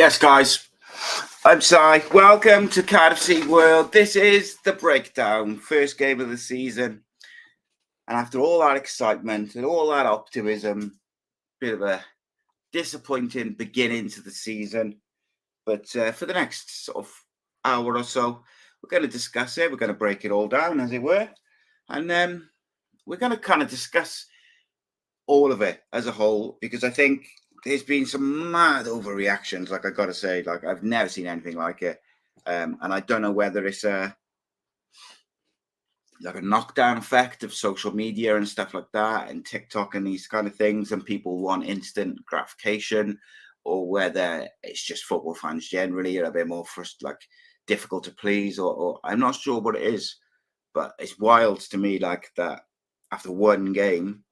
Yes, guys, I'm Si. Welcome to Cardiff City World. This is the breakdown, first game of the season. And after all that excitement and all that optimism, bit of a disappointing beginning to the season. But for the next sort of hour or so, we're going to discuss it. We're going to break it all down, as it were. And we're going to kind of discuss all of it as a whole, because I think there's been some mad overreactions. Like, I got to say, like, I've never seen anything like it. And I don't know whether it's like a knockdown effect of social media and stuff like that, and TikTok and these kind of things, and people want instant gratification, or whether it's just football fans generally are a bit more difficult to please, or I'm not sure what it is. But it's wild to me, like, that after one game,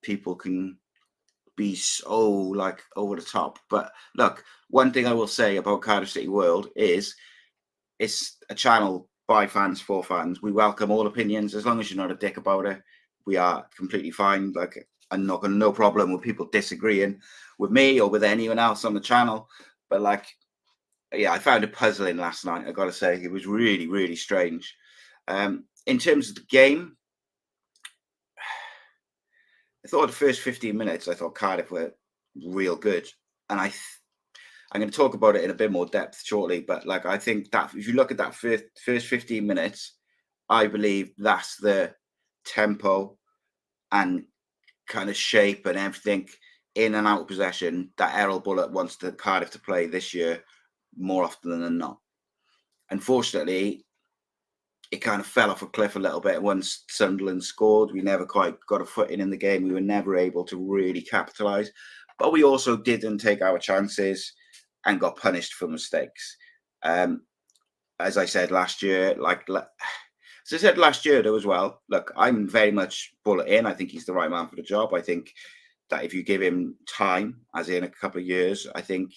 people can be so like over the top. But look, one thing I will say about Cardiff City World is it's a channel by fans for fans. We welcome all opinions as long as you're not a dick about it. We are completely fine. Like, I'm not got no problem with people disagreeing with me or with anyone else on the channel. But like, yeah, I found it puzzling last night. I got to say, it was really, really strange. In terms of the game, I thought the first 15 minutes, I thought Cardiff were real good. And I'm going to talk about it in a bit more depth shortly. But like, I think that if you look at that first 15 minutes, I believe that's the tempo and kind of shape and everything in and out of possession that Errol Bullock wants the Cardiff to play this year more often than not. Unfortunately, it kind of fell off a cliff a little bit once Sunderland scored. We never quite got a footing in the game. We were never able to really capitalise. But we also didn't take our chances and got punished for mistakes. As I said last year, though as well, look, I'm very much Bullock in. I think he's the right man for the job. I think that if you give him time, as in a couple of years, I think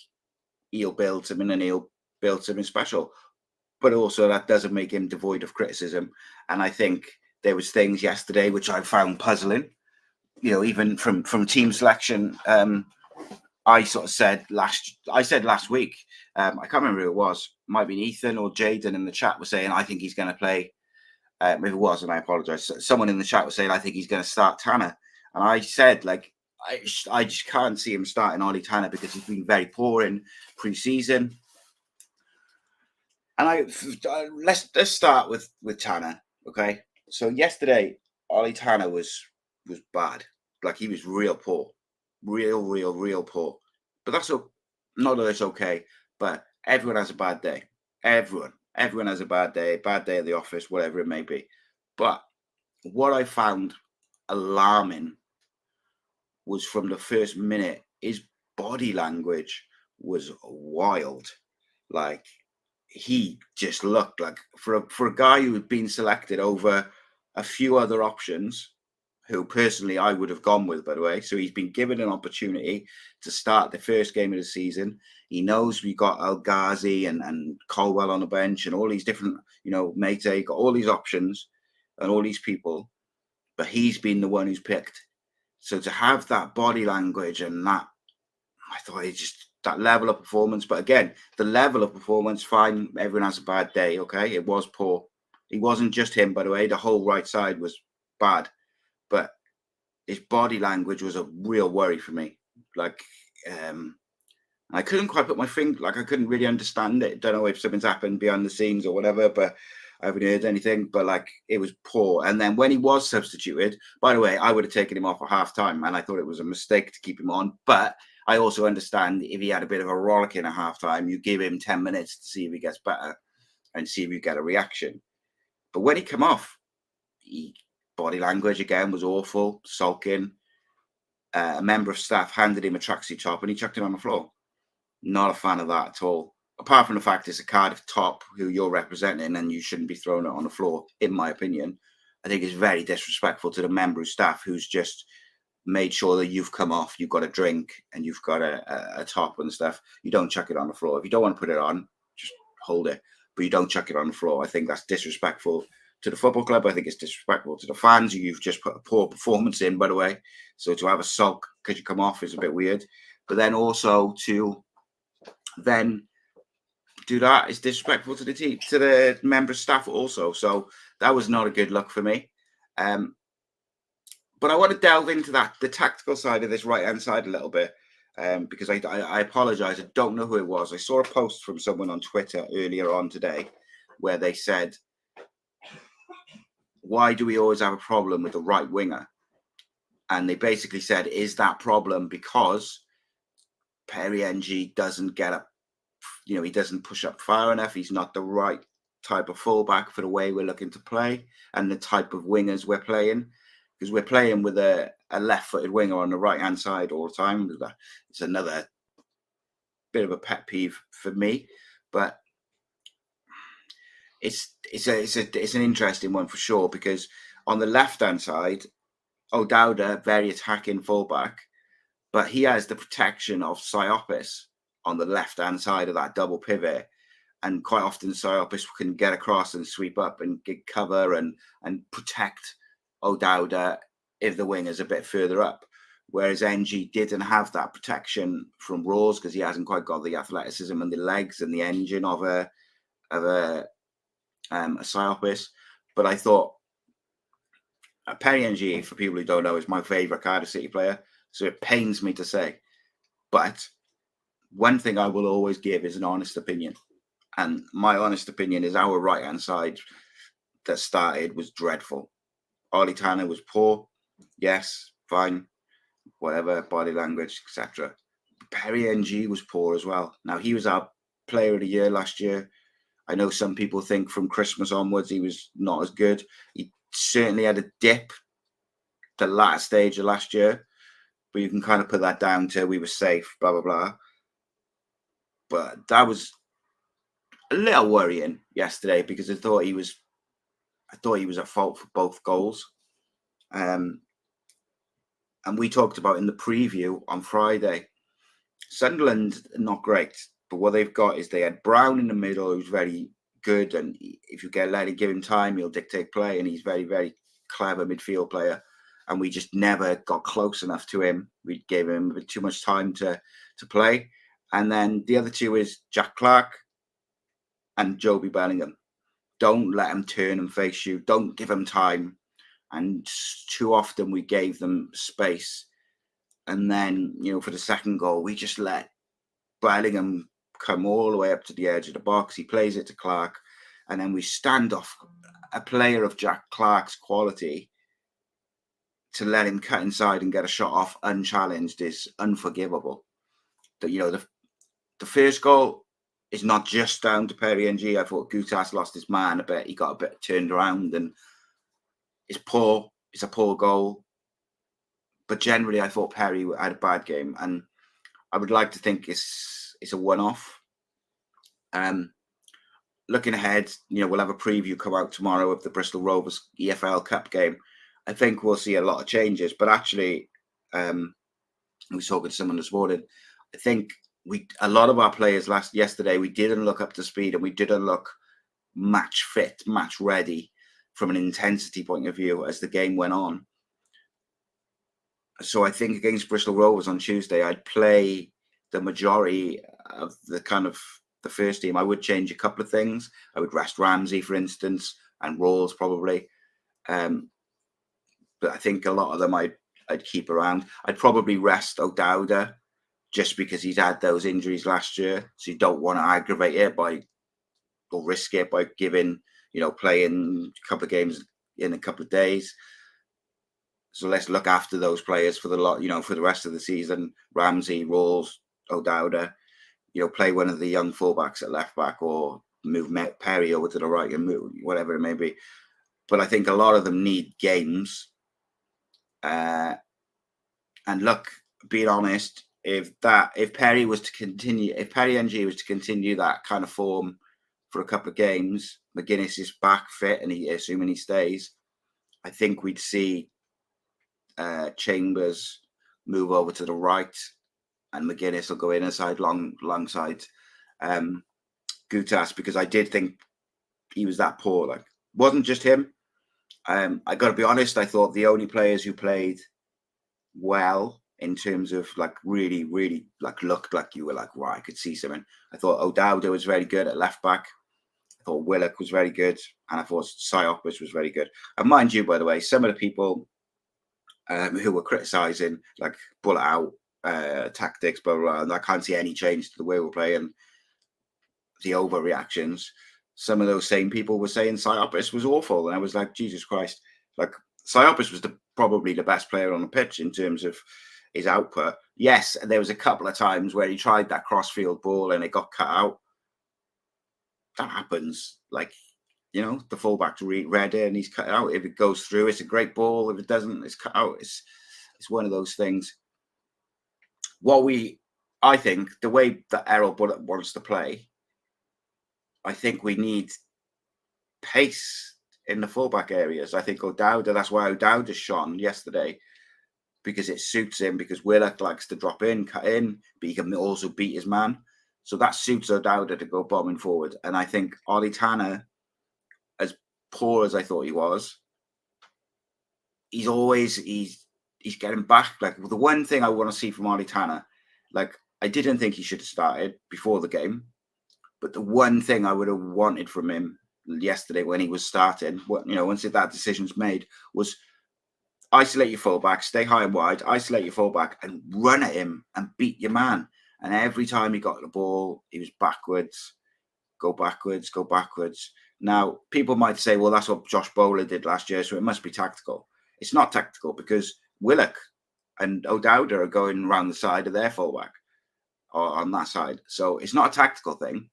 he'll build something, and he'll build something special. But also that doesn't make him devoid of criticism. And I think there was things yesterday which I found puzzling, even from team selection. I said last week, I can't remember who it was, might have been Ethan or Jaden in the chat was saying, I think he's going to play. If it was, and I apologize, someone in the chat was saying, I think he's going to start Tanner. And I said, like, I just can't see him starting Ollie Tanner because he's been very poor in pre-season. And let's start with Tanner, okay? So yesterday, Ollie Tanner was bad. Like, he was real poor, real poor. But that's not that it's okay. But everyone has a bad day. Everyone has a bad day at the office, whatever it may be. But what I found alarming was from the first minute, his body language was wild. Like, he just looked like, for a guy who had been selected over a few other options, who personally I would have gone with, by the way. So he's been given an opportunity to start the first game of the season. He knows we got El Ghazi and Colwell on the bench and all these different, Mate, got all these options and all these people, but he's been the one who's picked. So to have that body language and that, I thought it just, that level of performance. But again, the level of performance, fine. Everyone has a bad day, okay? It was poor. It wasn't just him, by the way. The whole right side was bad. But his body language was a real worry for me. Like, I couldn't quite put my finger, like, I couldn't really understand it. Don't know if something's happened behind the scenes or whatever, but I haven't heard anything. But like, it was poor. And then when he was substituted, by the way, I would have taken him off at half time, and I thought it was a mistake to keep him on. But I also understand if he had a bit of a rollicking at half time, you give him 10 minutes to see if he gets better and see if you get a reaction. But when he came off, body language again was awful, sulking. A member of staff handed him a tracksuit top and he chucked it on the floor. Not a fan of that at all. Apart from the fact it's a Cardiff top who you're representing and you shouldn't be throwing it on the floor, in my opinion. I think it's very disrespectful to the member of staff who's just made sure that you've come off, you've got a drink and you've got a top and stuff. You don't chuck it on the floor. If you don't want to put it on, just hold it, but you don't chuck it on the floor. I think that's disrespectful to the football club. I think it's disrespectful to the fans. You've just put a poor performance in, by the way. So to have a sulk because you come off is a bit weird. But then also to then do that. It's disrespectful to the team, to the member staff also. So that was not a good look for me. But I want to delve into the tactical side of this right-hand side a little bit, because I apologize. I don't know who it was. I saw a post from someone on Twitter earlier on today where they said, why do we always have a problem with the right winger? And they basically said, is that problem because Perry NG doesn't get up, he doesn't push up far enough. He's not the right type of fullback for the way we're looking to play and the type of wingers we're playing, because we're playing with a left-footed winger on the right-hand side all the time. It's another bit of a pet peeve for me, but it's an interesting one for sure, because on the left-hand side, O'Dowda, very attacking fullback, but he has the protection of Siopis on the left-hand side of that double pivot. And quite often Siopis can get across and sweep up and get cover and protect O'Dowda if the wing is a bit further up. Whereas NG didn't have that protection from Rose because he hasn't quite got the athleticism and the legs and the engine of a Siopis. But I thought Perry NG, for people who don't know, is my favourite Cardiff City player. So it pains me to say. But one thing I will always give is an honest opinion. And my honest opinion is our right-hand side that started was dreadful. Ollie Tanner was poor. Yes, fine. Whatever, body language, etc. Perry NG was poor as well. Now, he was our player of the year last year. I know some people think from Christmas onwards he was not as good. He certainly had a dip the last stage of last year, but you can kind of put that down to we were safe, blah, blah, blah. But that was a little worrying yesterday because I thought he was at fault for both goals. And we talked about in the preview on Friday, Sunderland not great, but what they've got is they had Brown in the middle, who's very good, and if you let him give him time, he'll dictate play, and he's very, very clever midfield player. And we just never got close enough to him. We gave him a bit too much time to play. And then the other two is Jack Clark and Joby Bellingham. Don't let him turn and face you. Don't give him time. And too often we gave them space. And then, for the second goal, we just let Bellingham come all the way up to the edge of the box. He plays it to Clark. And then we stand off a player of Jack Clark's quality to let him cut inside and get a shot off unchallenged is unforgivable. The first goal is not just down to Perry NG. I thought Gutas lost his man a bit. He got a bit turned around and it's poor. It's a poor goal. But generally, I thought Perry had a bad game. And I would like to think it's a one-off. Looking ahead, we'll have a preview come out tomorrow of the Bristol Rovers EFL Cup game. I think we'll see a lot of changes. But actually, I was talking to someone this morning. I think a lot of our players yesterday, we didn't look up to speed and we didn't look match fit, match ready from an intensity point of view as the game went on. So I think against Bristol Rovers on Tuesday, I'd play the majority of the first team. I would change a couple of things. I would rest Ramsey, for instance, and Rawls probably. But I think a lot of them I'd keep around. I'd probably rest O'Dowda just because he's had those injuries last year. So you don't want to aggravate it or risk it by playing a couple of games in a couple of days. So let's look after those players for the rest of the season. Ramsey, Rawls, O'Dowda, play one of the young fullbacks at left back or move Perry over to the right and move whatever it may be. But I think a lot of them need games. And look, being honest, if Perry NG was to continue that kind of form for a couple of games, McGuinness is back fit, and assuming he stays, I think we'd see Chambers move over to the right, and McGuinness will go inside alongside Gutas, because I did think he was that poor. Like, wasn't just him. I got to be honest. I thought the only players who played well in terms of like really, really like looked like you were like, right, I could see something. I thought O'Dowda was very good at left back. I thought Willock was very good, and I thought Siopis was very good. And mind you, by the way, some of the people who were criticising like bullet out tactics, blah, blah, blah, and I can't see any change to the way we're playing, the overreactions. Some of those same people were saying Siopis was awful, and I was like, Jesus Christ! Like Siopis was probably the best player on the pitch in terms of his output. Yes, there was a couple of times where he tried that crossfield ball and it got cut out. That happens. Like, you know, the fullback's read it and he's cut out. If it goes through, it's a great ball. If it doesn't, it's cut out. It's one of those things. I think the way that Errol Bullock wants to play, I think we need pace in the fullback areas. I think O'Dowda, that's why O'Dowda shone yesterday, because it suits him, because Willock likes to drop in, cut in, but he can also beat his man. So that suits O'Dowda to go bombing forward. And I think Ollie Tanner, as poor as I thought he was, he's getting back. Like the one thing I want to see from Ollie Tanner, like I didn't think he should have started before the game, but the one thing I would have wanted from him yesterday when he was starting, you know, once that decision's made, was isolate your fullback, stay high and wide, isolate your fullback and run at him and beat your man. And every time he got the ball, he was backwards, go backwards, go backwards. Now, people might say, well, that's what Josh Bowler did last year, so it must be tactical. It's not tactical because Willock and O'Dowda are going around the side of their fullback or on that side. So it's not a tactical thing.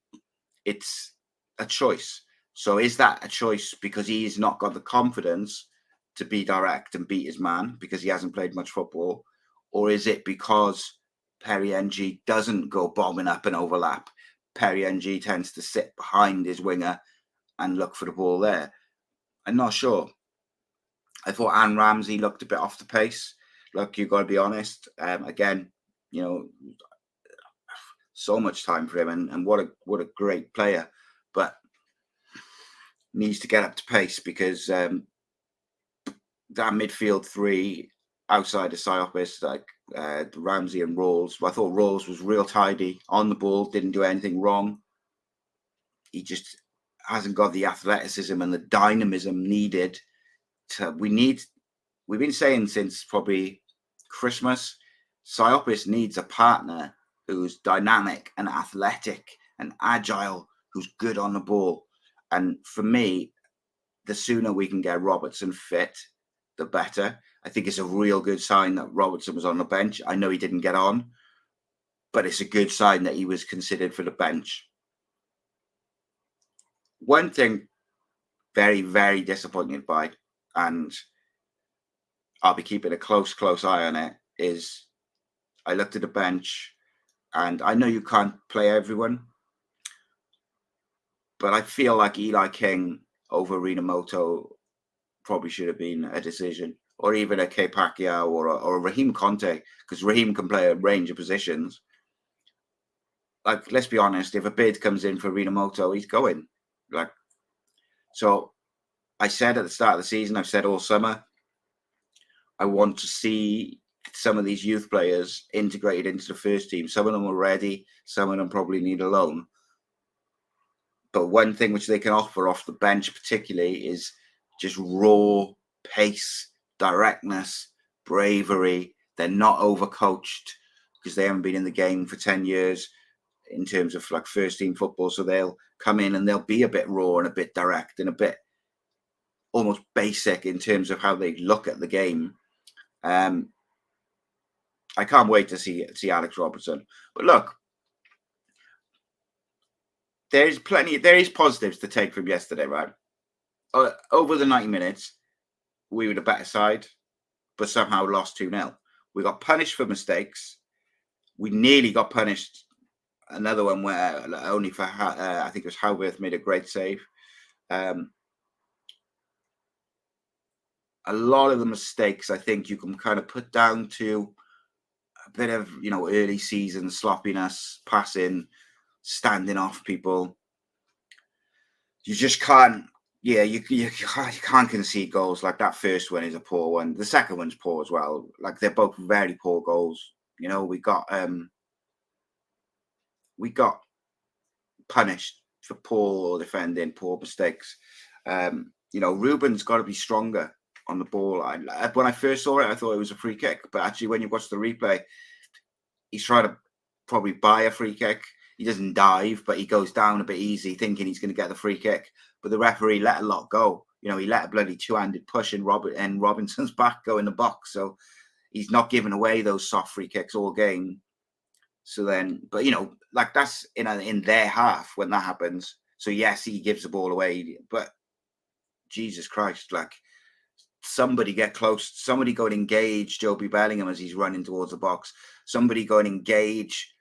It's a choice. So is that a choice because he's not got the confidence to be direct and beat his man because he hasn't played much football? Or is it because Perry NG doesn't go bombing up and overlap? Perry NG tends to sit behind his winger and look for the ball there. I'm not sure. I thought Anne Ramsey looked a bit off the pace. Look, you've got to be honest. Again, you know, so much time for him, and what a great player, but needs to get up to pace because that midfield three outside of Siopis, like Ramsey and Rawls. I thought Rawls was real tidy on the ball, didn't do anything wrong. He just hasn't got the athleticism and the dynamism needed. We've been saying since probably Christmas, Siopis needs a partner who's dynamic and athletic and agile, who's good on the ball. And for me, the sooner we can get Robertson fit, the better. I think it's a real good sign that Robertson was on the bench. I know he didn't get on, but it's a good sign that he was considered for the bench. One thing very, very disappointed by, and I'll be keeping a close eye on it, is I looked at the bench, and I know you can't play everyone, but I feel like Eli King over Rinamoto probably should have been a decision, or even a K Pacquiao or a Raheem Conte, because Raheem can play a range of positions. Like, let's be honest, if a bid comes in for Rinamoto, he's going. Like, so I said at the start of the season, I've said all summer, I want to see some of these youth players integrated into the first team. Some of them are ready. Some of them probably need a loan. But one thing which they can offer off the bench particularly is just raw pace, directness, bravery. They're not overcoached because they haven't been in the game for 10 years in terms of like first team football. So they'll come in and they'll be a bit raw and a bit direct and a bit almost basic in terms of how they look at the game. I can't wait to see Alex Robertson. But look, there is positives to take from yesterday, right? Over the 90 minutes, we were the better side, but somehow lost 2-0. We got punished for mistakes. We nearly got punished. Another one where only for, I think it was Halworth made a great save. A lot of the mistakes, I think you can kind of put down to a bit of, you know, early season sloppiness, passing, standing off people. You just can't Yeah, you can't concede goals. Like that first one is a poor one. The second one's poor as well. Like they're both very poor goals. You know, we got punished for poor defending, poor mistakes. You know, Ruben's got to be stronger on the ball. When I first saw it, I thought it was a free kick, but actually, when you watch the replay, he's trying to probably buy a free kick. He doesn't dive, but he goes down a bit easy, thinking he's going to get the free kick. But the referee let a lot go. You know, he let a bloody two-handed push in Robinson's back go in the box. So he's not giving away those soft free kicks all game. So then, but you know, like that's in their half when that happens. So yes, he gives the ball away, but Jesus Christ, like somebody get close. Somebody go and engage Joby Bellingham as he's running towards the box. Somebody go and engage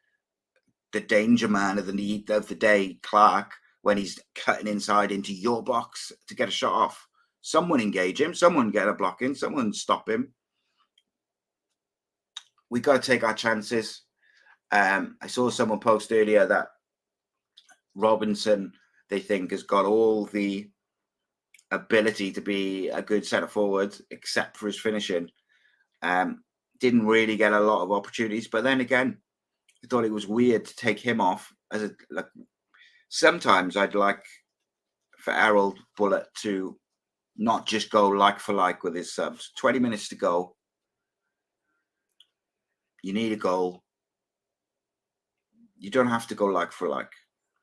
the danger man of the day, Clark, when he's cutting inside into your box to get a shot off. Someone engage him. Someone get a block in. Someone stop him. We got to take our chances. I saw someone post earlier that Robinson, they think, has got all the ability to be a good centre forward, except for his finishing. Didn't really get a lot of opportunities, but then again, I thought it was weird to take him off as a like. Sometimes I'd like for Errol Bullet to not just go like for like with his subs. 20 minutes to go. You need a goal. You don't have to go like for like.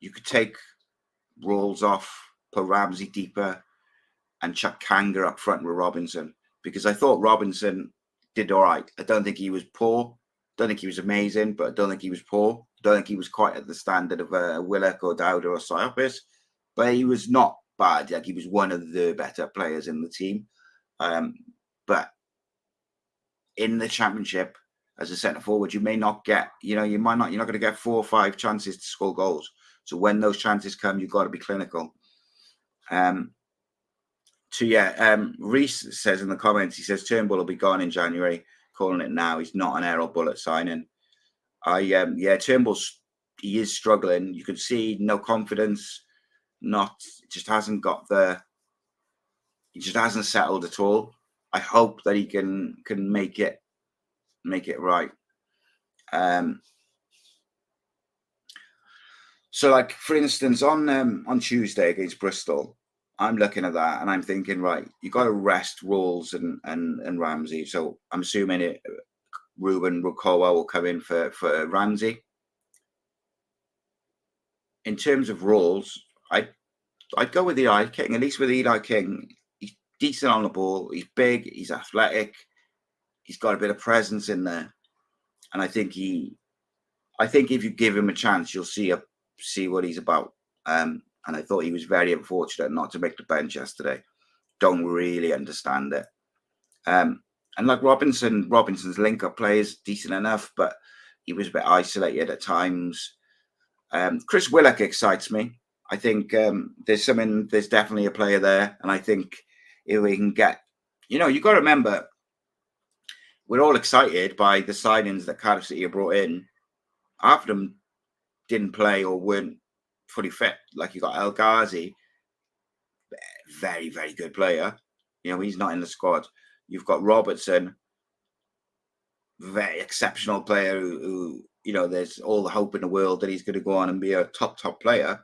You could take Rolls off, put Ramsey deeper, and chuck Kanga up front with Robinson, because I thought Robinson did all right. I don't think he was poor. Don't think he was amazing, but I don't think he was poor. Don't think he was quite at the standard of Willock or Dowda or Siopis, but he was not bad. Like he was one of the better players in the team. But in the Championship, as a centre forward, you may not get, you're not going to get 4 or 5 chances to score goals. So when those chances come, you've got to be clinical. Reese says in the comments, he says Turnbull will be gone in January. Calling it now. He's not an Errol Bullet signing. Turnbull's, he is struggling. You can see no confidence. He just hasn't settled at all. I hope that he can make it right. So like for instance, on Tuesday against Bristol, I'm looking at that and I'm thinking, right, you got to rest Rolls and Ramsey. So I'm assuming Ruben Rukowa will come in for Ramsey. In terms of Rolls, I'd go with Eli King. At least with Eli King, he's decent on the ball. He's big. He's athletic. He's got a bit of presence in there, and I think if you give him a chance, you'll see what he's about. And I thought he was very unfortunate not to make the bench yesterday. Don't really understand it. And like Robinson's link-up play is decent enough, but he was a bit isolated at times. Chris Willock excites me. I think there's definitely a player there, and I think if we can get, you've got to remember, we're all excited by the signings that Cardiff City have brought in. Half of them didn't play or weren't fully fit. Like you got El Ghazi, very, very good player. He's not in the squad. You've got Robertson, very exceptional player who there's all the hope in the world that he's going to go on and be a top player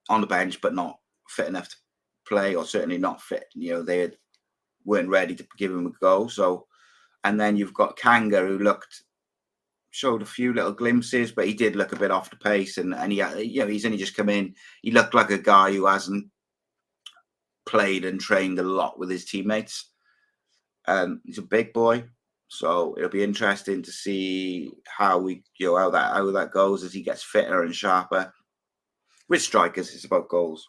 on the bench, but not fit enough to play, or certainly not fit. They weren't ready to give him a go. So, and then you've got Kanga, who showed a few little glimpses, but he did look a bit off the pace, and he's only just come in. He looked like a guy who hasn't played and trained a lot with his teammates. He's a big boy, so it'll be interesting to see how that goes as he gets fitter and sharper. With strikers, it's about goals.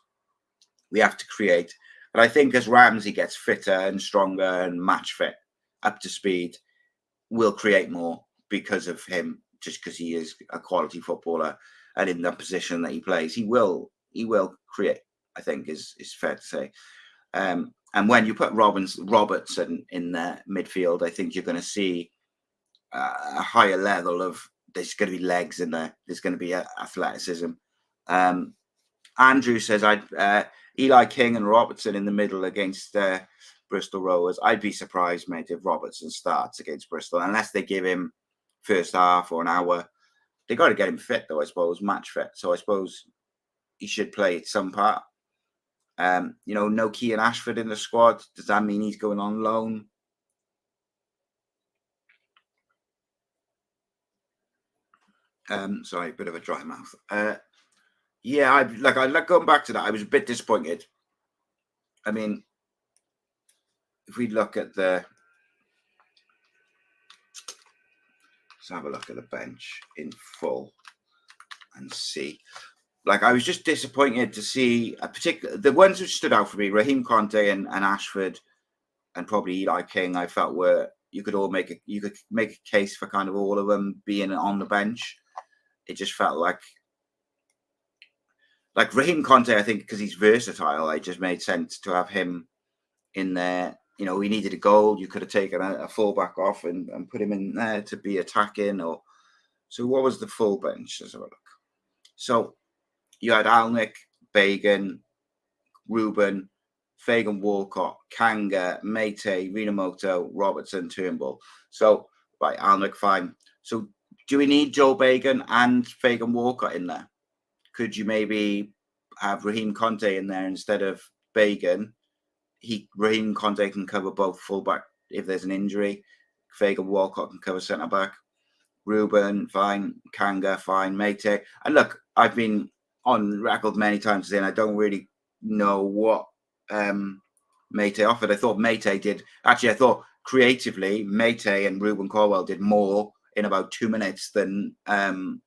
We have to create, but I think as Ramsey gets fitter and stronger and match fit, up to speed, we'll create more because of him. Just because he is a quality footballer, and in the position that he plays, he will create. I think is fair to say. And when you put Robertson in the midfield, I think you're going to see a higher level of. There's going to be legs in there. There's going to be athleticism. Andrew says, Eli King and Robertson in the middle against Bristol Rovers. I'd be surprised, mate, if Robertson starts against Bristol, unless they give him first half or an hour. They got to get him fit, though, I suppose, match fit. So I suppose he should play some part. No Kean Ashford in the squad. Does that mean he's going on loan? Sorry, a bit of a dry mouth. I like going back to that. I was a bit disappointed. I mean, if we look at let's have a look at the bench in full and see. Like, I was just disappointed to see the ones who stood out for me, Raheem Conte and Ashford, and probably Eli King. I felt you could make a case for kind of all of them being on the bench. It just felt like Raheem Conte, I think, because he's versatile, it just made sense to have him in there. He needed a goal. You could have taken a fullback off and put him in there to be attacking. So what was the full bench? Let's have a look. So you had Alnwick, Bagan, Ruben, Fagan Walcott, Kanga, Meite, Rinamoto, Robertson, Turnbull. So, right, Alnwick, fine. So do we need Joe Bagan and Fagan Walcott in there? Could you maybe have Raheem Conte in there instead of Bagan? Raheem Conte can cover both fullback if there's an injury. Fagan Walcott can cover centre back. Ruben, fine. Kanga, fine. Meite. And look, I've been on record many times saying I don't really know what Meite offered. I thought Meite did. Actually, I thought creatively, Meite and Ruben Colwell did more in about 2 minutes than Tanner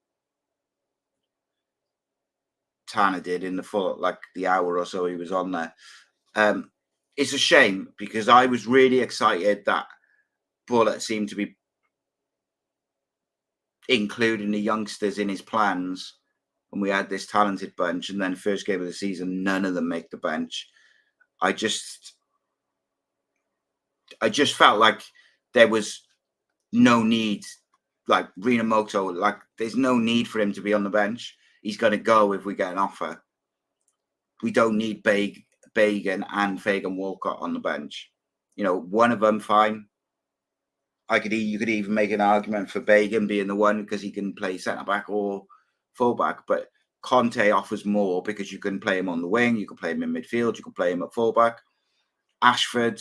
did in the full, the hour or so he was on there. It's a shame because I was really excited that Bullet seemed to be including the youngsters in his plans, and we had this talented bunch, and then first game of the season, none of them make the bench. I just felt like there was no need, like Rinamoto, there's no need for him to be on the bench. He's going to go if we get an offer. We don't need Bagan and Fagan Walcott on the bench. One of them, fine. You could even make an argument for Bagan being the one because he can play centre back or full back. But Conte offers more because you can play him on the wing, you can play him in midfield, you can play him at full back. Ashford,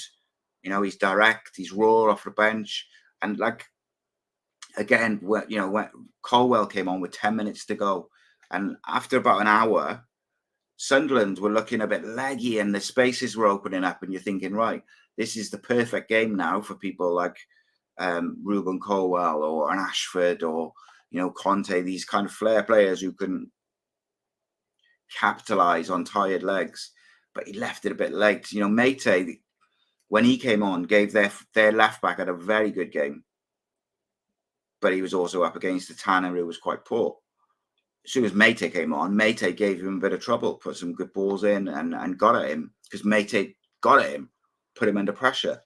he's direct, he's raw off the bench, and again, when Colwell came on with 10 minutes to go, and after about an hour, Sunderland were looking a bit leggy and the spaces were opening up, and you're thinking, right, this is the perfect game now for people like Ruben Colwell or an Ashford or Conte, these kind of flair players who can capitalize on tired legs. But he left it a bit late. Meite, when he came on, gave their left back had a very good game, but he was also up against the Tanner who was quite poor. As soon as Meite came on, Meite gave him a bit of trouble, put some good balls in and got at him, because Meite got at him, put him under pressure.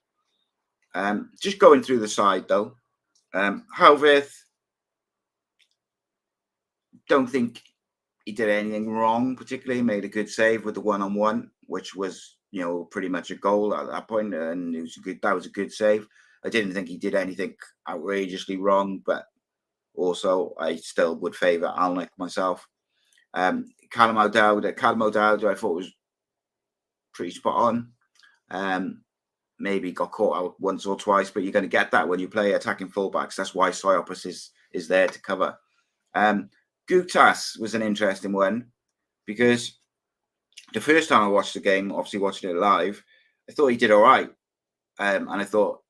Just going through the side though, Halveth, don't think he did anything wrong particularly. Made a good save with the one-on-one, which was pretty much a goal at that point, and that was a good save. I didn't think he did anything outrageously wrong, but also I still would favour Alnwick myself. Callum O'Dowd, I thought was pretty spot on. Maybe got caught out once or twice, but you're going to get that when you play attacking fullbacks. That's why Soyopoulos is there to cover. Gutas was an interesting one because the first time I watched the game, obviously watching it live, I thought he did all right. And I thought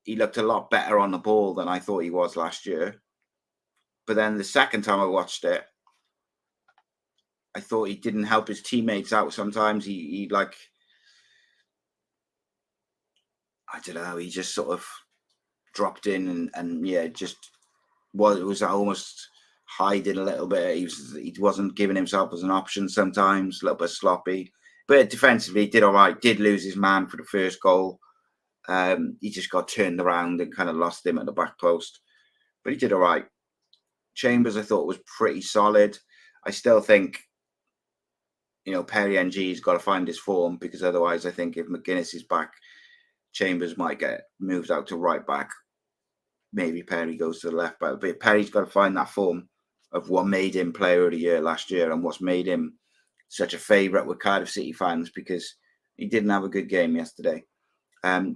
he looked a lot better on the ball than I thought he was last year. But then the second time I watched it, I thought he didn't help his teammates out. Sometimes he I don't know, he just sort of dropped in and just was almost hiding a little bit. He wasn't giving himself as an option sometimes, a little bit sloppy. But defensively, he did all right. Did lose his man for the first goal. He just got turned around and kind of lost him at the back post. But he did all right. Chambers, I thought, was pretty solid. I still think, Perry NG's got to find his form, because otherwise I think if McGuinness is back, Chambers might get moved out to right back. Maybe Perry goes to the left back. But Perry's got to find that form of what made him player of the year last year and what's made him such a favourite with Cardiff City fans, because he didn't have a good game yesterday.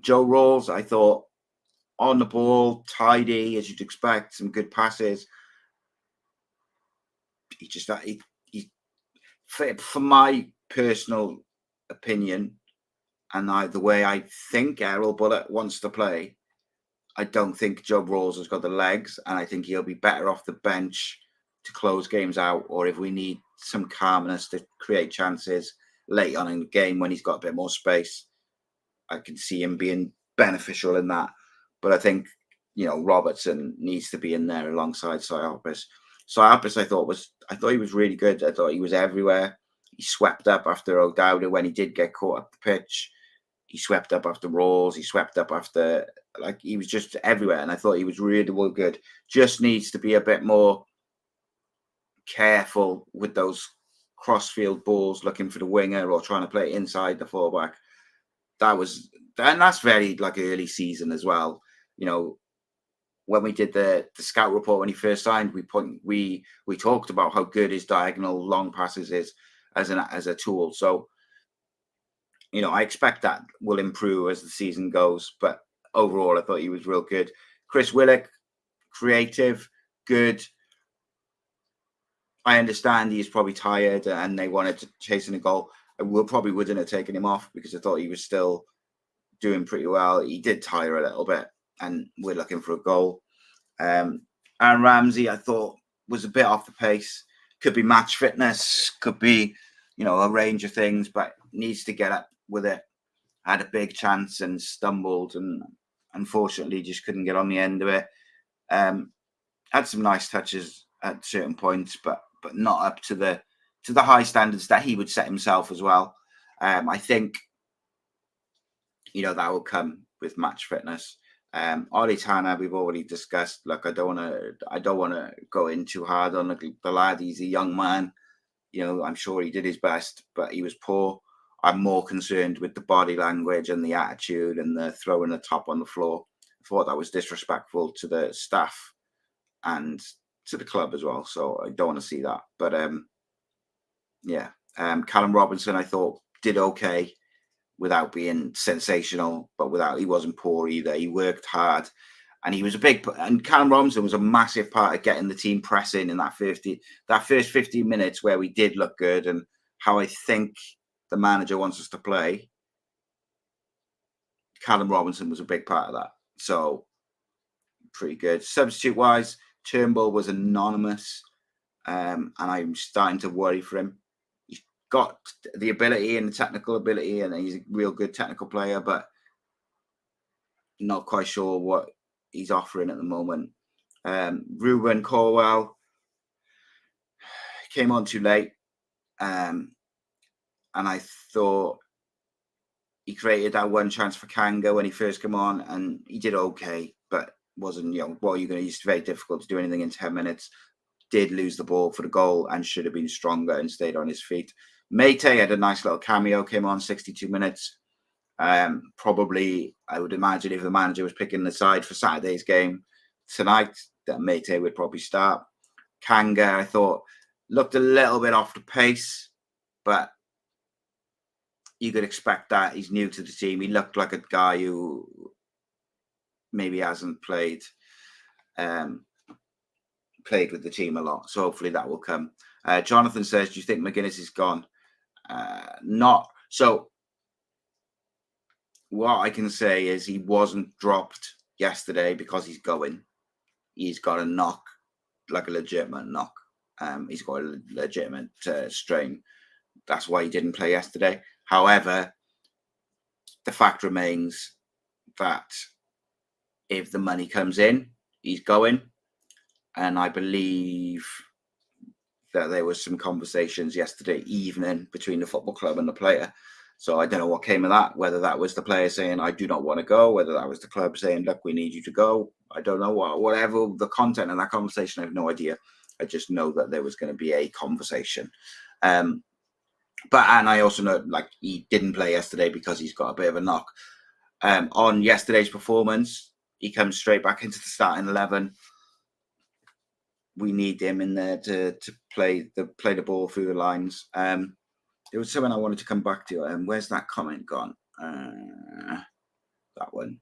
Joe Rawls, I thought, on the ball, tidy, as you'd expect, some good passes. For my personal opinion, and the way I think Errol Bullock wants to play, I don't think Joe Rawls has got the legs, and I think he'll be better off the bench to close games out, or if we need some calmness to create chances late on in the game when he's got a bit more space, I can see him being beneficial in that. But I think, Robertson needs to be in there alongside Siopis. Siopis, I thought he was really good. I thought he was everywhere. He swept up after O'Dowda when he did get caught up the pitch. He swept up after Rawls. He swept up after, he was just everywhere. And I thought he was really good. Just needs to be a bit more careful with those crossfield balls, looking for the winger or trying to play inside the fullback. That's very early season as well. When we did the scout report when he first signed, we talked about how good his diagonal long passes is as a tool. So, I expect that will improve as the season goes. But overall, I thought he was real good. Chris Willock, creative, good. I understand he's probably tired and they wanted to chase in a goal. I probably wouldn't have taken him off because I thought he was still doing pretty well. He did tire a little bit, and we're looking for a goal. Aaron Ramsey, I thought, was a bit off the pace. Could be match fitness, could be, a range of things, but needs to get up with it. Had a big chance and stumbled, and unfortunately just couldn't get on the end of it. Had some nice touches at certain points, but not up to the high standards that he would set himself as well. I think, that will come with match fitness. Ollie Tanner, we've already discussed. Look, I don't want to go in too hard on the lad. He's a young man. I'm sure he did his best, but he was poor. I'm more concerned with the body language and the attitude and the throwing the top on the floor. I thought that was disrespectful to the staff and to the club as well. So I don't want to see that. But Callum Robinson, I thought, did okay without being sensational, but he wasn't poor either. He worked hard, and he was and Callum Robinson was a massive part of getting the team pressing in that first 15 minutes where we did look good, and how I think the manager wants us to play. Callum Robinson was a big part of that. So pretty good. Substitute wise, Turnbull was anonymous, and I'm starting to worry for him. He's got the ability and the technical ability, and he's a real good technical player, but not quite sure what he's offering at the moment. Ruben Corwell came on too late, and I thought he created that one chance for Kanga when he first came on, and he did okay, but wasn't, what are you going to use? It's very difficult to do anything in 10 minutes. Did lose the ball for the goal and should have been stronger and stayed on his feet. Mate had a nice little cameo, came on 62 minutes. Probably, I would imagine if the manager was picking the side for Saturday's game tonight, that Mate would probably start. Kanga, I thought, looked a little bit off the pace, but you could expect that. He's new to the team. He looked like a guy who maybe hasn't played with the team a lot. So hopefully that will come. Jonathan says, do you think McGuinness is gone? Not. So what I can say is he wasn't dropped yesterday because he's going. He's got a knock, like a legitimate knock. He's got a legitimate strain. That's why he didn't play yesterday. However, the fact remains that if the money comes in, he's going. And I believe that there was some conversations yesterday evening between the football club and the player. So I don't know what came of that, whether that was the player saying, I do not want to go, whether that was the club saying, look, we need you to go. I don't know whatever the content of that conversation. I have no idea. I just know that there was going to be a conversation. and I also know like he didn't play yesterday because he's got a bit of a knock. On yesterday's performance, he comes straight back into the starting 11. We need him in there to play the ball through the lines. There was something I wanted to come back to. Where's that comment gone? That one.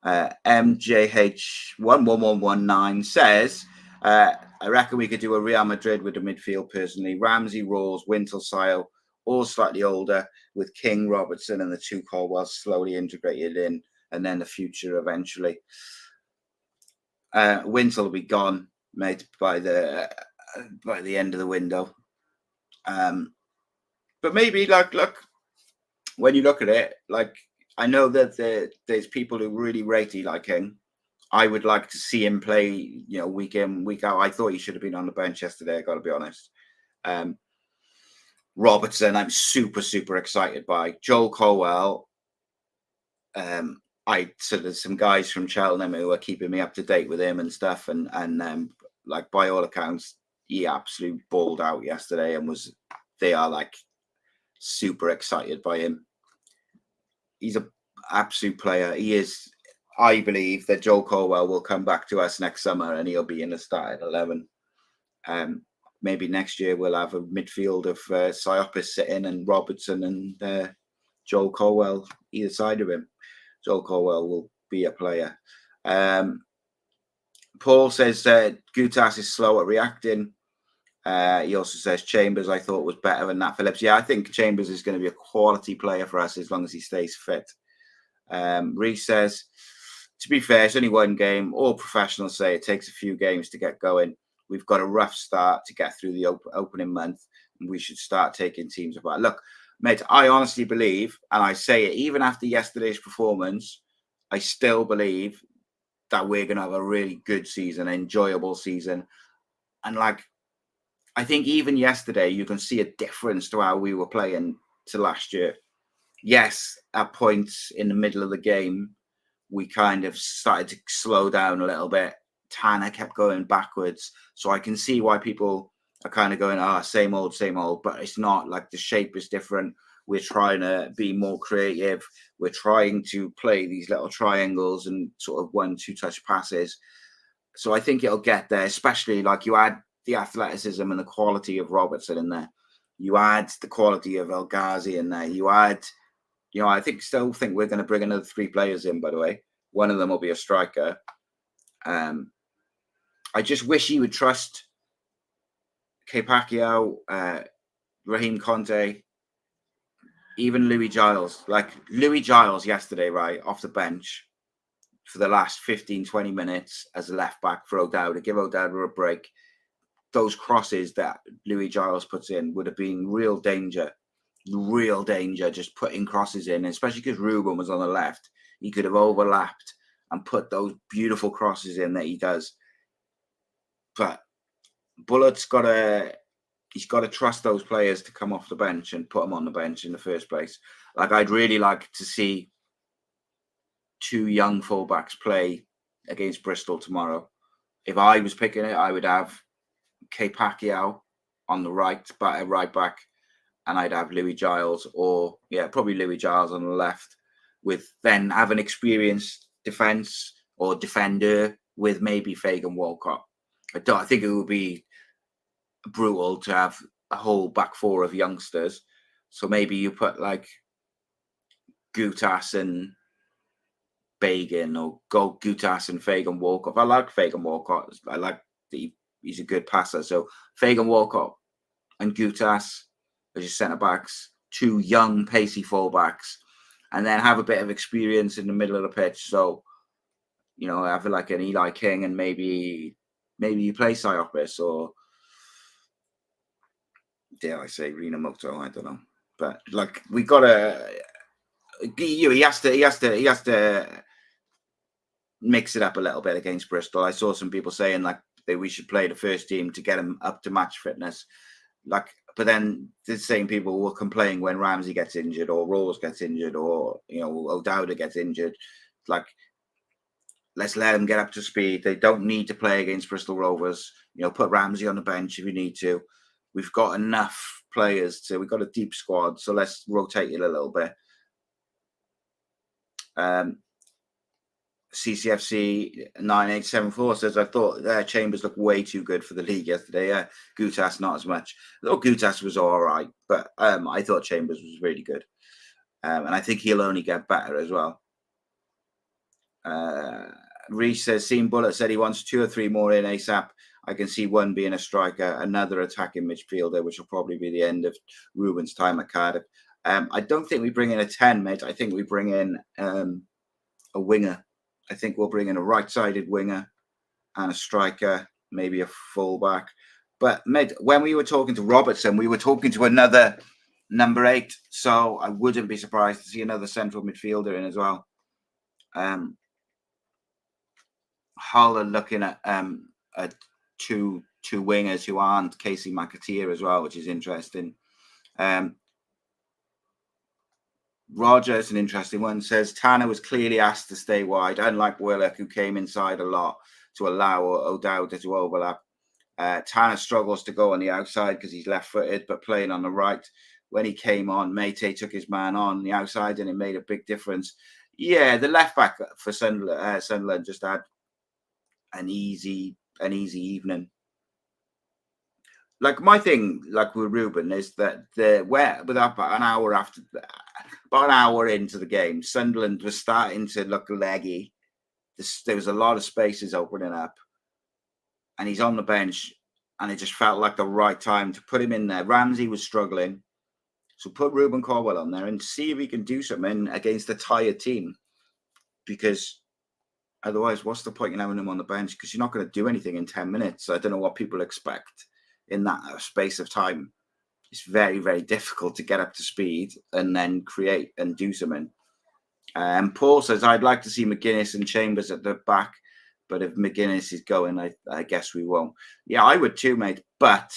MJH11119 says, I reckon we could do a Real Madrid with the midfield personally. Ramsey, Rawls, Wintlesile, all slightly older, with King, Robertson, and the two Colwells slowly integrated in, and then the future eventually. Wintle will be gone, mate, by the end of the window. But maybe, like, look, when you look at it, like, I know that there's people who really rate Eli King. I would like to see him play, you know, week in, week out. I thought he should have been on the bench yesterday, I got to be honest. Robertson, I'm super, super excited by. Joel Colwell, so there's some guys from Cheltenham who are keeping me up to date with him and stuff. And like, by all accounts, he absolutely balled out yesterday and they are like super excited by him. He's an absolute player. He is. I believe that Joel Colwell will come back to us next summer and he'll be in the starting 11. Maybe next year we'll have a midfield of Siopis sitting and Robertson and Joel Colwell either side of him. Joel Colwell will be a player. Paul says Gutas is slow at reacting. He also says Chambers, I thought, was better than Nat Phillips. Yeah, I think Chambers is going to be a quality player for us as long as he stays fit. Reece says, to be fair, it's only one game. All professionals say it takes a few games to get going. We've got a rough start to get through the opening month, and we should start taking teams apart. Look, mate, I honestly believe, and I say it even after yesterday's performance, I still believe that we're going to have a really good season, enjoyable season. And like, I think even yesterday, you can see a difference to how we were playing to last year. Yes, at points in the middle of the game, we kind of started to slow down a little bit. Tanner kept going backwards. So I can see why people are kind of going, same old, but it's not. Like, the shape is different. We're trying to be more creative. We're trying to play these little triangles and sort of 1-2 touch passes. So I think it'll get there, especially like you add the athleticism and the quality of Robertson in there. You add the quality of El Ghazi in there. You add, you know, I still think we're going to bring another 3 players in, by the way. One of them will be a striker. I just wish he would trust Pacquiao, Raheem Conte, even Louis Giles. Like, Louis Giles yesterday, right, off the bench for the last 15-20 minutes as a left back for O'Dowd, give O'Dowd a break. Those crosses that Louis Giles puts in would have been real danger, just putting crosses in, especially because Ruben was on the left. He could have overlapped and put those beautiful crosses in that he does. But Bullett's he's got to trust those players to come off the bench and put them on the bench in the first place. Like, I'd really like to see 2 young fullbacks play against Bristol tomorrow. If I was picking it, I would have Pacquiao on the right back, and I'd have Louis Giles, probably Louis Giles on the left, with then have an experienced defence or defender with maybe Fagan Walcott. I think it would be brutal to have a whole back 4 of youngsters. So maybe you put like Gutas and Bagan, or go Gutas and Fagan Walcott. I like Fagan Walcott. I like he's a good passer. So Fagan Walcott and Gutas as your centre backs, 2 young pacey fullbacks, and then have a bit of experience in the middle of the pitch. So, you know, have like an Eli King, and maybe you play Siopis, or dare I say Rina Moto, I don't know. But like, we gotta, he has to mix it up a little bit against Bristol. I saw some people saying like that we should play the first team to get him up to match fitness. Like, but then the same people will complain when Ramsey gets injured, or Rawls gets injured, or, you know, O'Dowd gets injured. Like, let's let them get up to speed. They don't need to play against Bristol Rovers. You know, put Ramsey on the bench if you need to. We've got enough players. So we've got a deep squad. So let's rotate it a little bit. CCFC 9874 says, I thought Chambers looked way too good for the league yesterday. Gutas not as much. Though Gutas was all right, but I thought Chambers was really good. And I think he'll only get better as well. Reece says, seen Bullet said he wants 2 or 3 more in ASAP. I can see one being a striker, another attacking midfielder, which will probably be the end of Ruben's time at Cardiff. I don't think we bring in a 10, mate. I think we bring in a winger. I think we'll bring in a right-sided winger and a striker, maybe a fullback. But, mate, when we were talking to Robertson, we were talking to another number 8. So I wouldn't be surprised to see another central midfielder in as well. Hull are looking at two wingers who aren't Casey McAteer as well, which is interesting. Roger is an interesting one. Says Tanner was clearly asked to stay wide, unlike Willock, who came inside a lot to allow O'Dowd to overlap. Tanner struggles to go on the outside because he's left-footed, but playing on the right. When he came on, Mate took his man on the outside, and it made a big difference. Yeah, the left back for Sunderland just had an easy evening. Like my thing, like with Ruben, is that about an hour into the game, Sunderland was starting to look leggy. There was a lot of spaces opening up, and he's on the bench, and it just felt like the right time to put him in there. Ramsey was struggling, so put Ruben Caldwell on there and see if he can do something against a tired team. Because otherwise, what's the point in having him on the bench? Because you're not going to do anything in 10 minutes. I don't know what people expect in that space of time. It's very, very difficult to get up to speed and then create and do something. Paul says, I'd like to see McGuinness and Chambers at the back, but if McGuinness is going, I guess we won't. Yeah, I would too, mate. But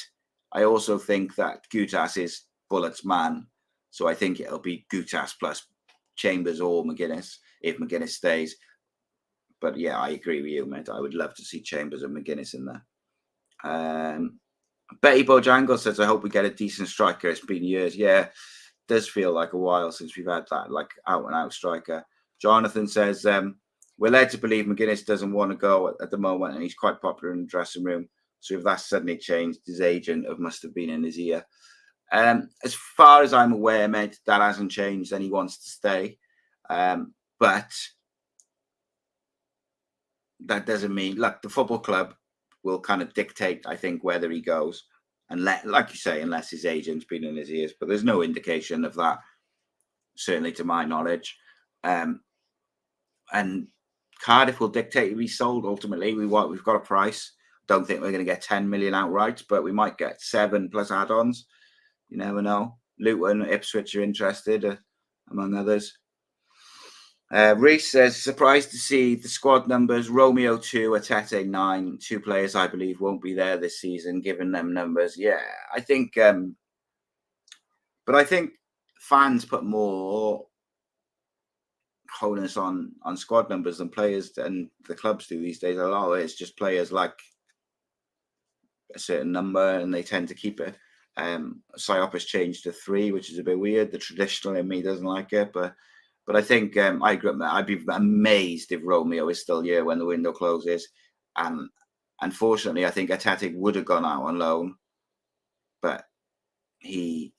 I also think that Gutas is Bullet's man. So I think it'll be Gutas plus Chambers or McGuinness if McGuinness stays. But yeah, I agree with you, mate. I would love to see Chambers and McGuinness in there. Betty Bojangle says, I hope we get a decent striker. It's been years. Yeah, it does feel like a while since we've had that, like, out-and-out striker. Jonathan says, we're led to believe McGuinness doesn't want to go at the moment, and he's quite popular in the dressing room. So if that's suddenly changed, his agent must have been in his ear. As far as I'm aware, mate, that hasn't changed, and he wants to stay. But that doesn't mean, look, the football club will kind of dictate, I think, whether he goes, and like you say, unless his agent's been in his ears. But there's no indication of that, certainly to my knowledge. And Cardiff will dictate if he's sold. Ultimately, we've got a price. Don't think we're going to get 10 million outright, but we might get 7 plus add-ons. You never know. Luton, Ipswich are interested, among others. Reese says, surprised to see the squad numbers. Romeo 2, Atete 9. 2 players, I believe, won't be there this season, given them numbers. Yeah, I think... but I think fans put more onus on squad numbers than players and the clubs do these days. A lot of it's just players like a certain number, and they tend to keep it. Psyop has changed to 3, which is a bit weird. The traditional in me doesn't like it, but I think I agree. I'd be amazed if Romeo is still here when the window closes. And unfortunately, I think Atete would have gone out on loan, but he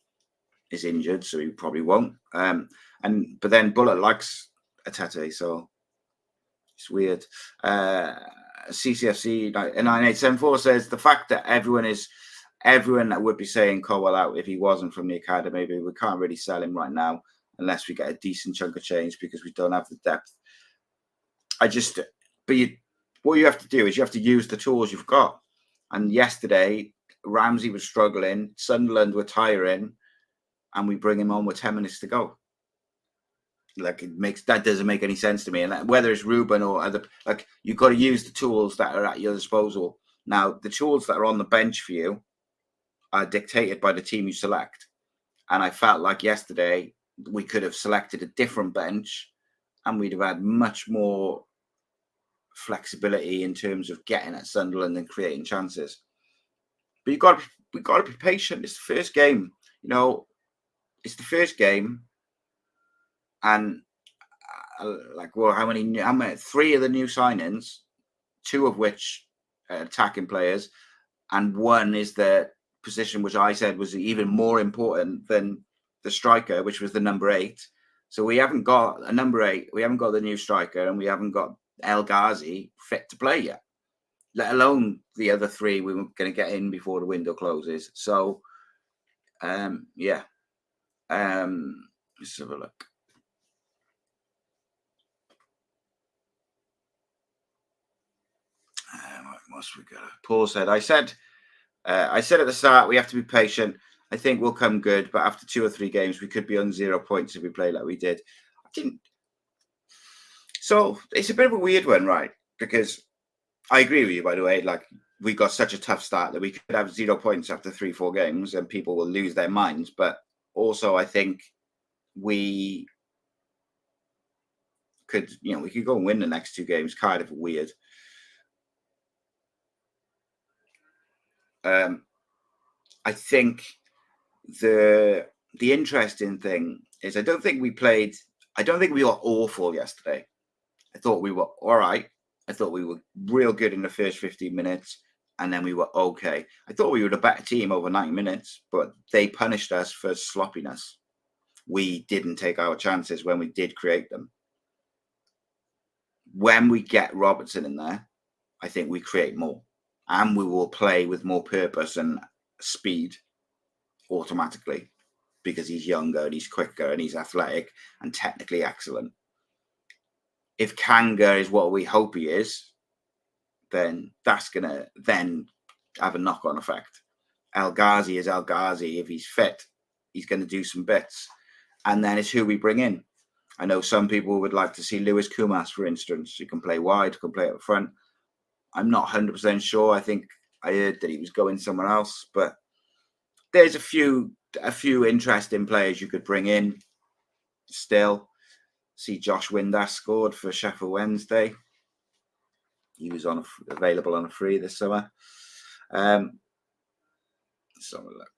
is injured, so he probably won't. But then Bullet likes Atete, so it's weird. CCFC 9874 says the fact that everyone that would be saying Cowell out if he wasn't from the academy, but we can't really sell him right now unless we get a decent chunk of change because we don't have the depth. What you have to do is you have to use the tools you've got. And yesterday, Ramsey was struggling, Sunderland were tiring, and we bring him on with 10 minutes to go. Like, that doesn't make any sense to me. And whether it's Ruben or other, like, you've got to use the tools that are at your disposal. Now, the tools that are on the bench for you are dictated by the team you select. And I felt like yesterday we could have selected a different bench and we'd have had much more flexibility in terms of getting at Sunderland and creating chances. But we've got to be patient. It's the first game. You know, it's the first game, and like, well, how many? How many? 3 of the new signings, 2 of which are attacking players, and 1 is the position which I said was even more important than the striker, which was the number 8. So we haven't got a number 8, we haven't got the new striker, and we haven't got El Ghazi fit to play yet, let alone the other 3 we were going to get in before the window closes. So, yeah. Let's have a look. What must we got? Paul said, I said at the start, we have to be patient. I think we'll come good, but after 2 or 3 games, we could be on 0 points if we play like we did. I didn't. So it's a bit of a weird one, right? Because I agree with you, by the way. Like, we got such a tough start that we could have 0 points after 3, 4 games, and people will lose their minds. But also, I think we could, we could go and win the next 2 games. Kind of weird. I think the interesting thing is I don't think we were awful yesterday. I thought we were all right. I thought we were real good in the first 15 minutes, and then we were okay. I thought we were the better team over 90 minutes, but they punished us for sloppiness. We didn't take our chances when we did create them. When we get Robertson in there, I think we create more, and we will play with more purpose and speed automatically, because he's younger and he's quicker and he's athletic and technically excellent. If Kanga is what we hope he is, then that's going to then have a knock-on effect. El Ghazi is El Ghazi. If he's fit, he's going to do some bits. And then it's who we bring in. I know some people would like to see Lewis Kumas, for instance. He can play wide, can play up front. I'm not 100% sure. I think I heard that he was going somewhere else, but there's a few interesting players you could bring in still. See, Josh Windass scored for Sheffield Wednesday. He was available on a free this summer. Let's have a look.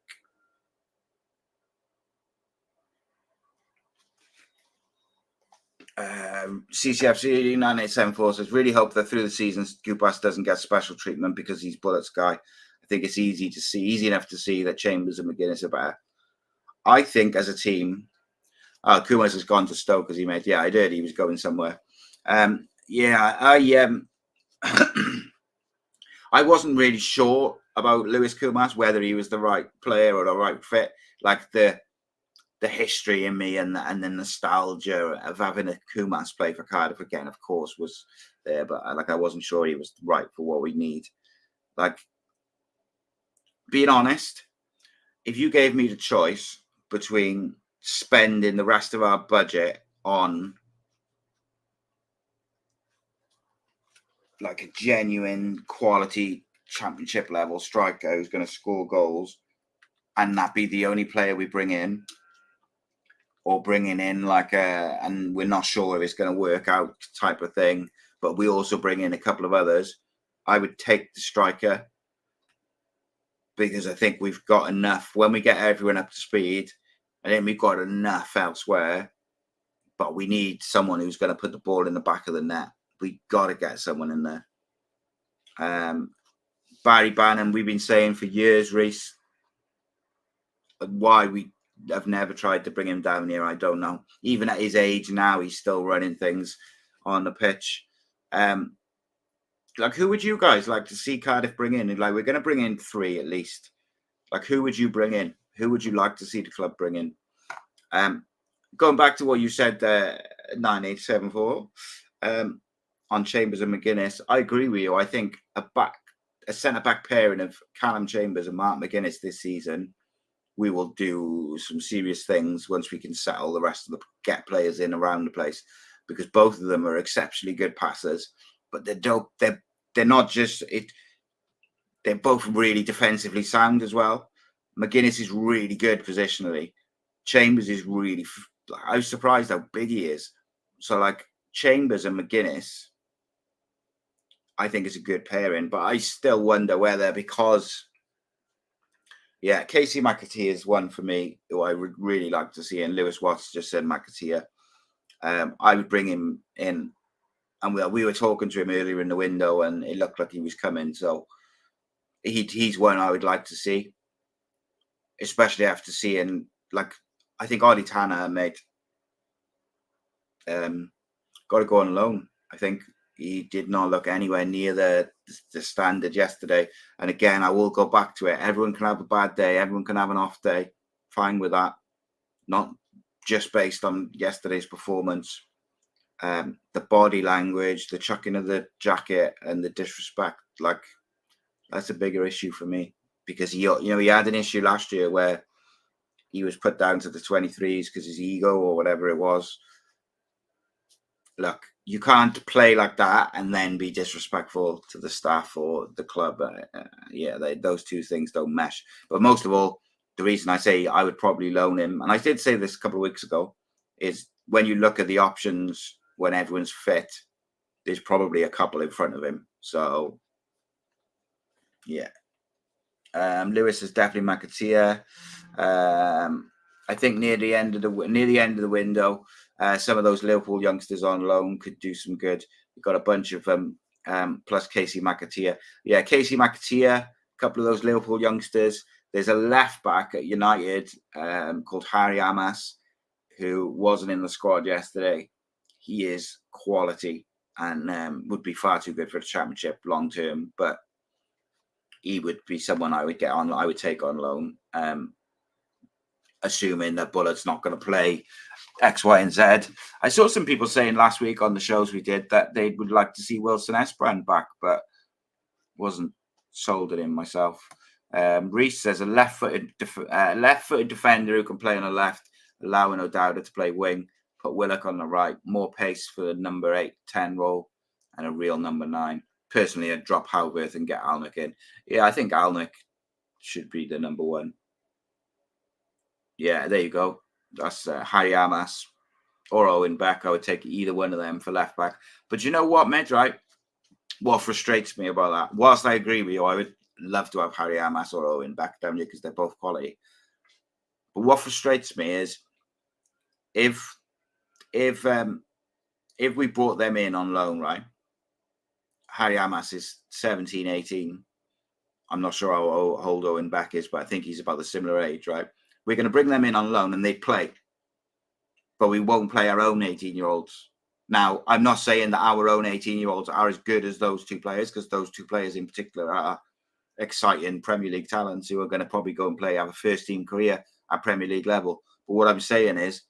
CCFC 9874 says, really hope that through the season Gupas doesn't get special treatment because he's Bullets guy. I think it's easy enough to see that Chambers and McGuinness are better. I think as a team, Kumas has gone to Stoke because he made. Yeah, I did. He was going somewhere. I wasn't really sure about Lewis Kumas, whether he was the right player or the right fit. Like the history in me and the nostalgia of having a Kumas play for Cardiff again, of course, was there. But I wasn't sure he was right for what we need. Like, being honest, if you gave me the choice between spending the rest of our budget on like a genuine quality championship level striker who's going to score goals and that be the only player we bring in, or bringing in and we're not sure if it's going to work out type of thing, but we also bring in a couple of others, I would take the striker, because I think we've got enough. When we get everyone up to speed, I think we've got enough elsewhere, but we need someone who's going to put the ball in the back of the net. We got to get someone in there. Barry Bannon, we've been saying for years, Reese, why we have never tried to bring him down here, I don't know. Even at his age now, he's still running things on the pitch. Who would you guys like to see Cardiff bring in? We're going to bring in 3 at least. Who would you bring in? Who would you like to see the club bring in? Going back to what you said, 9874, on Chambers and McGuinness, I agree with you. I think a centre-back pairing of Callum Chambers and Mark McGuinness this season, we will do some serious things once we can settle the rest of get players in around the place, because both of them are exceptionally good passers, but they're not just it. They're both really defensively sound as well. McGuinness is really good positionally. Chambers is really. I was surprised how big he is. So Chambers and McGuinness, I think is a good pairing, but I still wonder whether, because Yeah, Casey McAteer is one for me who I would really like to see. And Lewis Watts just said McAteer. I would bring him in. And we were talking to him earlier in the window, and it looked like he was coming. So he's one I would like to see, especially after seeing, like, I think Ollie Tanner made got to go on loan. I think he did not look anywhere near the standard yesterday. And again, I will go back to it. Everyone can have a bad day. Everyone can have an off day. Fine with that. Not just based on yesterday's performance. The body language, the chucking of the jacket, and the disrespect, like, that's a bigger issue for me, because he had an issue last year where he was put down to the 23s because his ego or whatever it was. Look, you can't play like that and then be disrespectful to the staff or the club. Those two things don't mesh. But most of all, the reason I say I would probably loan him, and I did say this a couple of weeks ago, is when you look at the options when everyone's fit, there's probably a couple in front of him. So, yeah. Lewis is definitely McAteer. I think near the end of the window, some of those Liverpool youngsters on loan could do some good. We've got a bunch of them, plus Casey McAteer. Yeah, Casey McAteer, a couple of those Liverpool youngsters. There's a left back at United called Harry Amas, who wasn't in the squad yesterday. He is quality and would be far too good for the Championship long term, but he would be someone I would take on loan, assuming that Bullett's not going to play X, Y, and Z. I saw some people saying last week on the shows we did that they would like to see Wilson Esperan back, but wasn't sold at him myself. Reese says a left-footed defender who can play on the left, allowing O'Dowda to play wing, put Willock on the right, more pace for the number 8-10 role, and a real number 9. Personally, I'd drop Halworth and get Alnwick in. Yeah, I think Alnwick should be the number 1. Yeah, there you go. That's Harry Amas or Owen Beck. I would take either one of them for left back. But you know what, Med, right? What frustrates me about that, whilst I agree with you, I would love to have Harry Amas or Owen Beck down here because they're both quality. But what frustrates me is if we brought them in on loan, right? Harry Amas is 17, 18. I'm not sure how old Owen Beck is, but I think he's about the similar age, right? We're going to bring them in on loan and they play, but we won't play our own 18-year-olds. Now, I'm not saying that our own 18-year-olds are as good as those two players, because those two players in particular are exciting Premier League talents who are going to probably go and have a first-team career at Premier League level. But what I'm saying is,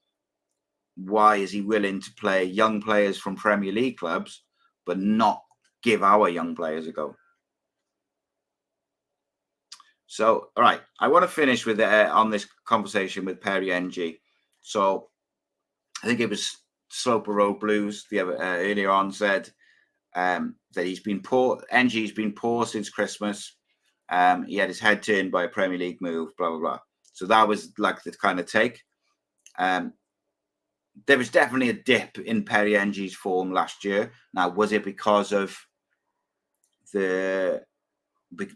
why is he willing to play young players from Premier League clubs, but not give our young players a go? So, all right, I want to finish with on this conversation with Perry NG. So, I think it was Sloper Road Blues earlier on said that he's been poor. NG's been poor since Christmas. He had his head turned by a Premier League move, blah, blah, blah. So that was like the kind of take. There was definitely a dip in Perry NG's form last year. Now, was it because of the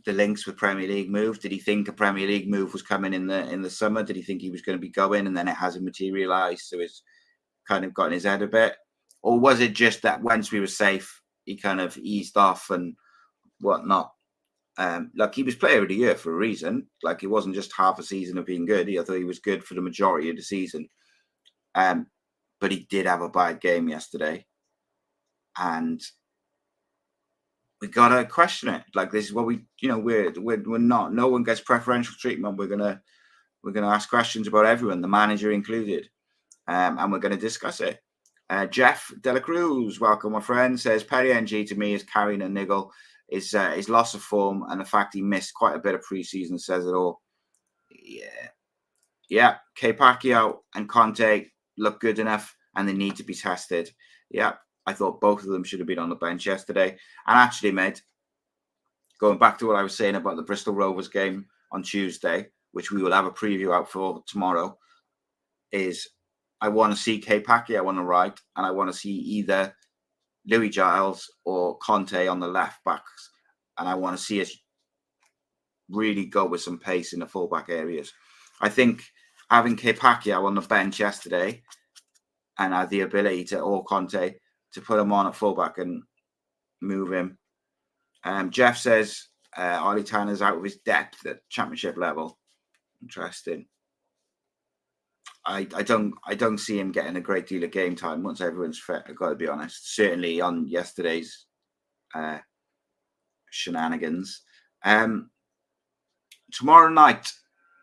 links with Premier League move? Did he think a Premier League move was coming in the summer? Did he think he was going to be going and then it hasn't materialised? So it's kind of got in his head a bit. Or was it just that once we were safe, he kind of eased off and whatnot? Like, he was player of the year for a reason. Like, it wasn't just half a season of being good. I thought he was good for the majority of the season. But he did have a bad game yesterday. And we gotta question it. Like, this is what we're not. No one gets preferential treatment. We're gonna ask questions about everyone, the manager included, and we're gonna discuss it. Jeff Dela Cruz, welcome, my friend, says Perry NG to me is carrying a niggle. His loss of form and the fact he missed quite a bit of preseason says it all. Yeah. K Pacquiao and Conte look good enough, and they need to be tested. Yeah. I thought both of them should have been on the bench yesterday. And actually, mate, going back to what I was saying about the Bristol Rovers game on Tuesday, which we will have a preview out for tomorrow, is I want to see K Pacquiao on the right, and I want to see either Louis Giles or Conte on the left backs. And I want to see us really go with some pace in the fullback areas. I think having Pacquiao on the bench yesterday and had the ability to, or Conte, to put him on at fullback and move him. Jeff says Ollie Tanner's out of his depth at championship level. Interesting. I don't see him getting a great deal of game time once everyone's fit. I've got to be honest. Certainly on yesterday's shenanigans. Tomorrow night,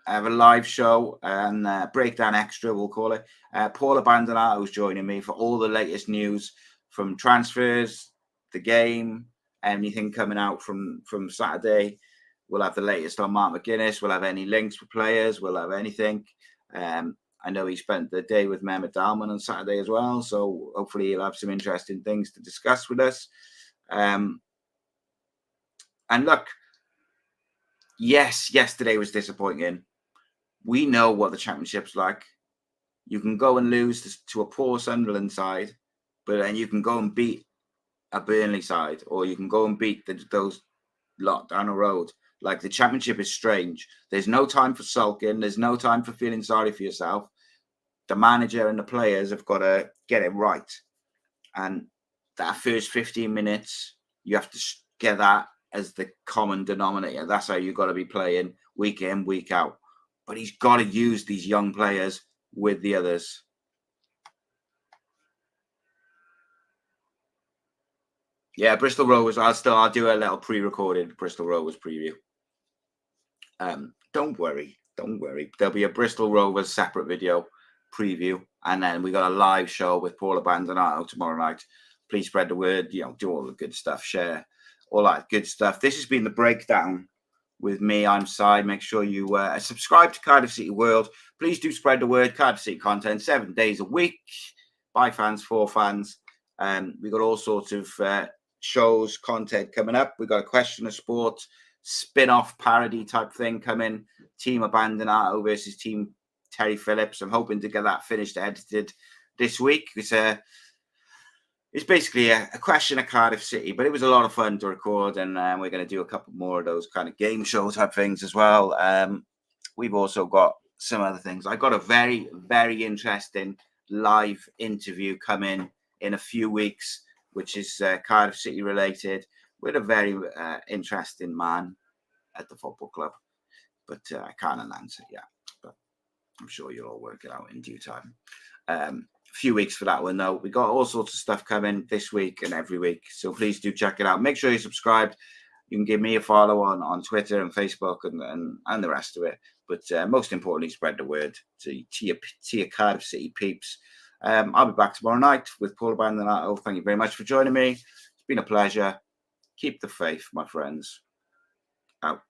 I have a live show and breakdown extra, we'll call it. Paul Abandonado is joining me for all the latest news from transfers, the game, anything coming out from Saturday. We'll have the latest on Mark McGuinness. We'll have any links for players. We'll have anything. I know he spent the day with Mehmet Dalman on Saturday as well, so hopefully he'll have some interesting things to discuss with us. And look, yes, yesterday was disappointing. We know what the championship's like. You can go and lose to a poor Sunderland side, but then you can go and beat a Burnley side, or you can go and beat those lot down the road. Like, the championship is strange. There's no time for sulking. There's no time for feeling sorry for yourself. The manager and the players have got to get it right. And that first 15 minutes, you have to get that as the common denominator. That's how you've got to be playing week in, week out. But he's got to use these young players with the others. Yeah, Bristol Rovers. I'll do a little pre-recorded Bristol Rovers preview. Don't worry. There'll be a Bristol Rovers separate video preview, and then we got a live show with Paul Abandonado tomorrow night. Please spread the word. Do all the good stuff, share all that good stuff. This has been the breakdown with me. I'm Si. Make sure you subscribe to Cardiff City World. Please do spread the word. Cardiff City content 7 days a week, by fans, for fans. We got all sorts of shows, content coming up. We got a question of sport, spin-off parody type thing coming. Team Abandonado versus Team Terry Phillips. I'm hoping to get that finished, edited this week. It's basically a question of Cardiff City, but it was a lot of fun to record, and we're going to do a couple more of those kind of game show type things as well. We've also got some other things. I got a very, very interesting live interview coming in a few weeks, which is Cardiff City related, with a very interesting man at the football club. But I can't announce it yet. But I'm sure you'll all work it out in due time. A few weeks for that one, though. We got all sorts of stuff coming this week and every week, so please do check it out. Make sure you're subscribed. You can give me a follow on Twitter and Facebook and the rest of it. But most importantly, spread the word to your Cardiff City peeps. I'll be back tomorrow night with Paul Abandonado. Thank you very much for joining me. It's been a pleasure. Keep the faith, my friends. Out.